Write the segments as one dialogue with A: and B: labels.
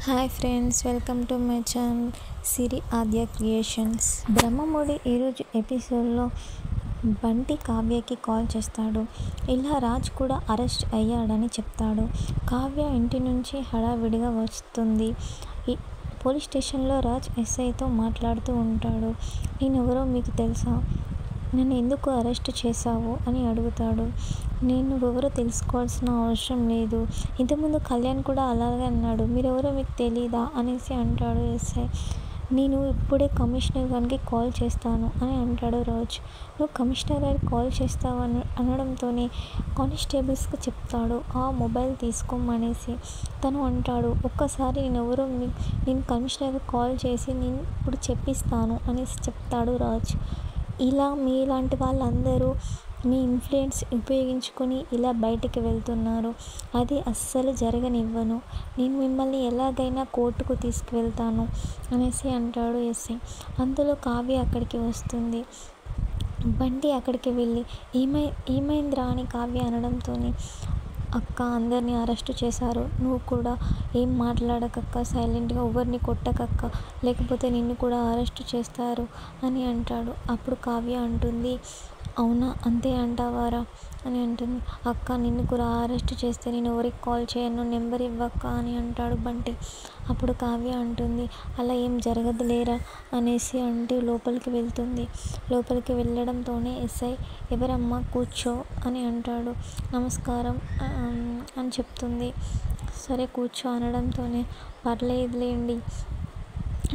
A: Hi friends, welcome to my channel Siri Aadya creations. Brahmamudi ఈరోజు ఎపిసోడ్లో Bunty కావ్యకి call చేస్తాడు. ఇలా రాజ్ కూడా అరెస్ట్ అయ్యాడని చెప్తాడు. కావ్య ఇంటి నుంచి హడావిడిగా వస్తుంది. ఈ పోలీస్ స్టేషన్లో రాజ్ ఎస్ఐతో మాట్లాడుతూ ఉంటాడు. నేనెవరో మీకు తెలుసా? నన్ను ఎందుకు అరెస్ట్ చేశావు అని అడుగుతాడు. నేను నువ్వెవరో తెలుసుకోవాల్సిన అవసరం లేదు. ఇంతకుముందు కళ్యాణ్ కూడా అలాగే అన్నాడు. మీరెవరో మీకు తెలీదా అనేసి అంటాడు ఎస్ఐ. నేను ఇప్పుడే కమిషనర్ గారికి కాల్ చేస్తాను అని అంటాడు రాజ్. నువ్వు కమిషనర్ గారికి కాల్ చేస్తావు అనడంతోనే కానిస్టేబుల్స్కి చెప్తాడు ఆ మొబైల్ తీసుకోమనేసి. తను అంటాడు, ఒక్కసారి నేను కమిషనర్ కాల్ చేసి నేను ఇప్పుడు చెప్పిస్తాను అనేసి చెప్తాడు రాజ్. ఇలా మీలాంటి వాళ్ళందరూ మీ ఇన్ఫ్లుయెన్స్ ఉపయోగించుకొని ఇలా బయటికి వెళ్తున్నారు. అది అస్సలు జరగనివ్వను. నేను మిమ్మల్ని ఎలాగైనా కోర్టుకు తీసుకువెళ్తాను అనేసి అంటాడు ఎస్ఐ. అందులో కావ్య అక్కడికి వస్తుంది. బంటి అక్కడికి వెళ్ళి ఏమైందిరా అని కావ్య అనడంతోనే, అక్క అందరినీ అరెస్టు చేశారు. నువ్వు కూడా ఏం మాట్లాడకక్క, సైలెంట్గా ఎవరిని కొట్టకక్క, లేకపోతే నిన్ను కూడా అరెస్టు చేస్తారు అని అంటాడు. అప్పుడు కావ్య అంటుంది, అవునా, అంతే అంటావారా అని అంటుంది. అక్క నిన్ను కూడా అరెస్ట్ చేస్తే నేను ఎవరికి కాల్ చేయను, నెంబర్ ఇవ్వక్క అని అంటాడు బంటి. అప్పుడు కావ్య అంటుంది, అలా ఏం జరగదులేరా అనేసి అంటూ లోపలికి వెళ్తుంది. లోపలికి వెళ్ళడంతోనే ఎస్ఐ, ఎవరమ్మా కూర్చో అని అంటాడు. నమస్కారం అని చెప్తుంది. సరే కూర్చో అనడంతోనే, పర్లేదులేండి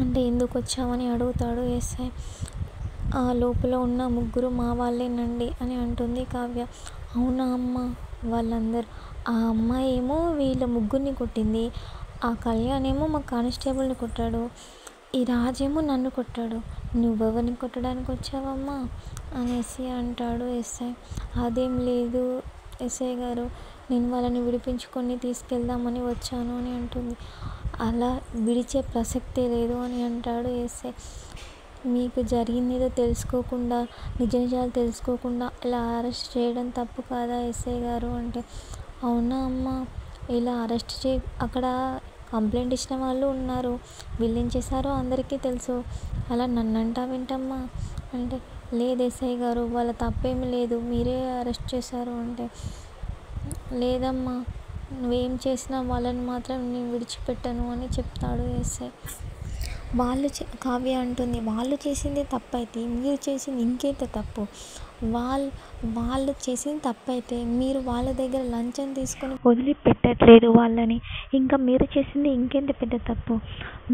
A: అంటే ఎందుకు వచ్చామని అడుగుతాడు ఎస్ఐ. ఆ లోపల ఉన్న ముగ్గురు మా వాళ్ళేనండి అని అంటుంది కావ్య. అవునా అమ్మ, వాళ్ళందరూ? ఆ అమ్మాయి ఏమో వీళ్ళ ముగ్గురిని కొట్టింది, ఆ కళ్యాణ్ ఏమో మా కానిస్టేబుల్ని కొట్టాడు, ఈ రాజేమో నన్ను కొట్టాడు. నువ్వెవరిని కొట్టడానికి వచ్చావమ్మా అనేసి అంటాడు ఎస్ఐ. అదేం లేదు ఎస్ఐ గారు, నేను వాళ్ళని విడిపించుకొని తీసుకెళ్దామని వచ్చాను అని అంటుంది. అలా విడిచే ప్రసక్తే లేదు అని అంటాడు ఎస్ఐ. మీకు జరిగిందేదో తెలుసుకోకుండా, నిజాలు తెలుసుకోకుండా ఇలా అరెస్ట్ చేయడం తప్పు కాదా ఎస్ఐ గారు అంటే, అవునా అమ్మ, ఇలా అరెస్ట్ అక్కడ కంప్లైంట్ ఇచ్చిన వాళ్ళు ఉన్నారు, వీళ్ళేం చేశారో అందరికీ తెలుసు, అలా నన్నంటావేంటమ్మా అంటే, లేదు ఎస్ఐ గారు, వాళ్ళ తప్పేమీ లేదు, మీరే అరెస్ట్ చేశారు అంటే, లేదమ్మా, నువ్వేం చేసినా వాళ్ళని మాత్రం నేను విడిచిపెట్టను అని చెప్తాడు ఎస్ఐ. కావ్య అంటుంది, వాళ్ళు చేసింది తప్పైతే మీరు చేసింది ఇంకెంత తప్పు. వాళ్ళు చేసింది తప్పైతే మీరు వాళ్ళ దగ్గర లంచం తీసుకొని వదిలిపెట్టట్లేదు వాళ్ళని, ఇంకా మీరు చేసింది ఇంకెంత పెద్ద తప్పు.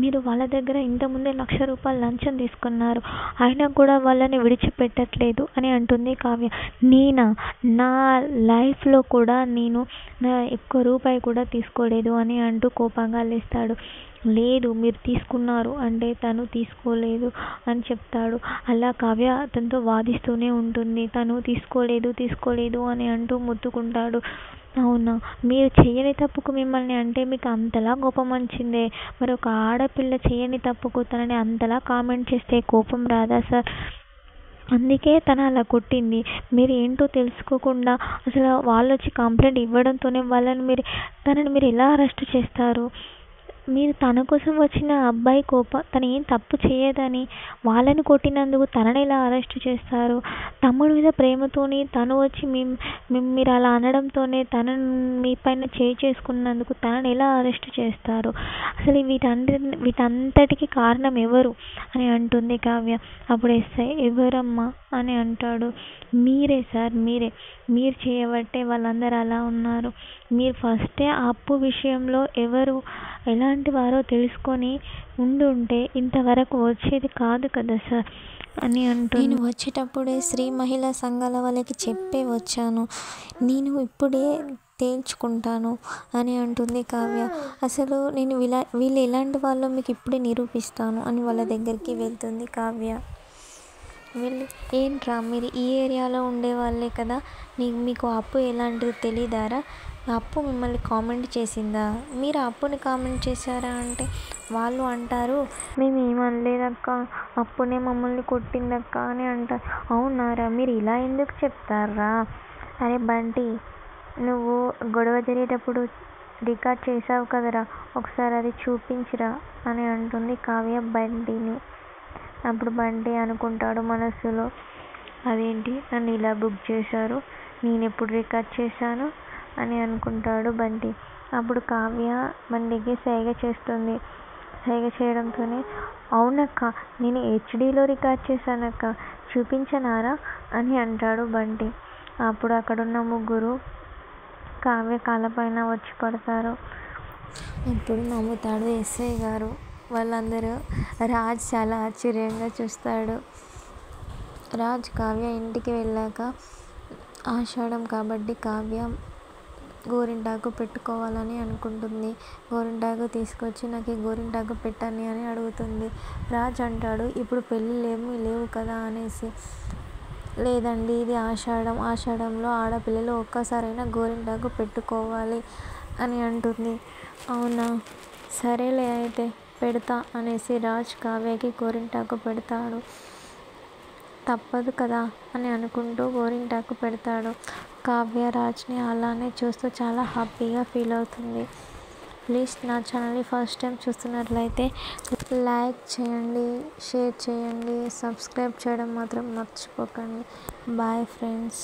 A: మీరు వాళ్ళ దగ్గర ఇంతకుముందే ₹1,00,000 లంచం తీసుకున్నారు, అయినా కూడా వాళ్ళని విడిచిపెట్టట్లేదు అని అంటుంది కావ్య. నా లైఫ్లో కూడా నేను ఒక్క రూపాయి కూడా తీసుకోలేదు అని అంటూ కోపంగా లేస్తాడు. లేదు మీరు తీసుకున్నారు అంటే తను తీసుకోలేదు అని చెప్తాడు. అలా కావ్య అతనితో వాదిస్తూనే ఉంటుంది. తను తీసుకోలేదు అని అంటూ మొత్తుకుంటాడు. అవునా, మీరు చెయ్యని తప్పుకు మిమ్మల్ని అంటే మీకు అంతలా కోపం వచ్చిందే, మరి ఒక ఆడపిల్ల చెయ్యని తప్పుకు తనని అంతలా కామెంట్ చేస్తే కోపం రాదా సార్? అందుకే తను అలా కొట్టింది. మీరు ఏంటో తెలుసుకోకుండా అసలు వాళ్ళు వచ్చి కంప్లైంట్ ఇవ్వడంతోనే తనని మీరు ఎలా అరెస్ట్ చేస్తారు? మీరు తన కోసం వచ్చిన అబ్బాయి తను ఏం తప్పు చేయదని వాళ్ళని కొట్టినందుకు తనని ఎలా అరెస్ట్ చేస్తారు? తమ్ముడి మీద ప్రేమతోని తను వచ్చి మీరు అలా అనడంతోనే తనని మీ పైన చేసుకున్నందుకు తనని ఎలా అరెస్ట్ చేస్తారు? అసలు వీటంతటికి కారణం ఎవరు అని అంటుంది కావ్య. అప్పుడు ఎస్ఐ, ఎవరమ్మా అని అంటాడు. మీరే సార్, మీరు చేయబట్టే వాళ్ళందరూ అలా ఉన్నారు. మీరు ఫస్టే ఆ అప్పు విషయంలో ఎలాంటి వారో తెలుసుకొని ఉండుంటే ఇంతవరకు వచ్చేది కాదు కదా సార్ అని అంటూ, నేను వచ్చేటప్పుడే శ్రీ మహిళా సంఘాల వాళ్ళకి చెప్పే వచ్చాను, నేను ఇప్పుడే తేల్చుకుంటాను అని అంటుంది కావ్య. అసలు నేను వీళ్ళు ఎలాంటి వాళ్ళో మీకు ఇప్పుడే నిరూపిస్తాను అని వాళ్ళ దగ్గరికి వెళ్తుంది కావ్య. వెళ్ళి, ఏంట్రా మీరు ఈ ఏరియాలో ఉండేవాళ్ళే కదా, మీకు అప్పు ఎలాంటిది తెలీదారా? అప్పు మిమ్మల్ని కామెంట్ చేసిందా, మీరు అప్పుని కామెంట్ చేశారా అంటే వాళ్ళు అంటారు, మేము ఏమనలేదక్క, అప్పునే మమ్మల్ని కొట్టిందక్క అని అంటారు. అవునారా, మీరు ఇలా ఎందుకు చెప్తారా? అరే బంటి, నువ్వు గొడవ జరిగేటప్పుడు రికార్డ్ చేసావు కదరా, ఒకసారి అది చూపించురా అని అంటుంది కావ్య బంటిని. అప్పుడు బంటి అనుకుంటాడు మనసులో, అదేంటి నన్ను ఇలా బుక్ చేశారు, నేనెప్పుడు రికార్డ్ చేశాను అని అనుకుంటాడు బంటి. అప్పుడు కావ్య బంటికి సైగ చేస్తుంది. సైగ చేయడంతోనే, అవునక్క, నేను హెచ్డీలో రికార్డ్ చేశానక్క, చూపించనారా అని అంటాడు బంటి. అప్పుడు అక్కడున్న ముగ్గురు కావ్య కాళ్ళపైన వచ్చి పడతారు. అప్పుడు నమ్ముతాడు ఎస్ఐ గారు. వాళ్ళందరూ రాజ్ చాలా ఆశ్చర్యంగా చూస్తాడు. రాజ్ కావ్య ఇంటికి వెళ్ళాక ఆషాఢం కాబట్టి కావ్య గోరింటాకు పెట్టుకోవాలని అనుకుంటుంది. గోరింటాకు తీసుకొచ్చి నాకు ఈ గోరింటాకు పెట్టండి అని అడుగుతుంది. రాజ్ అంటాడు, ఇప్పుడు పెళ్ళిళ్ళేమీ లేవు కదా అనేసి. లేదండి, ఇది ఆషాఢం, ఆషాఢంలో ఆడపిల్లలు ఒక్కసారైనా గోరింటాకు పెట్టుకోవాలి అని అంటుంది. అవునా, సరేలే అయితే పెడతా అనేసి రాజ్ కావ్యకి గోరింటాకు పెడతాడు. తప్పదు కదా అని అనుకుంటూ గోరింటాకు పెడతాడు. కావ్య రాజ్ని అలానే చూస్తూ చాలా హ్యాపీగా ఫీల్ అవుతుంది. ప్లీజ్ నా ఛానల్ని ఫస్ట్ టైం చూస్తున్నట్లయితే లైక్ చేయండి, షేర్ చేయండి, సబ్స్క్రైబ్ చేయడం మాత్రం మర్చిపోకండి. Bye friends.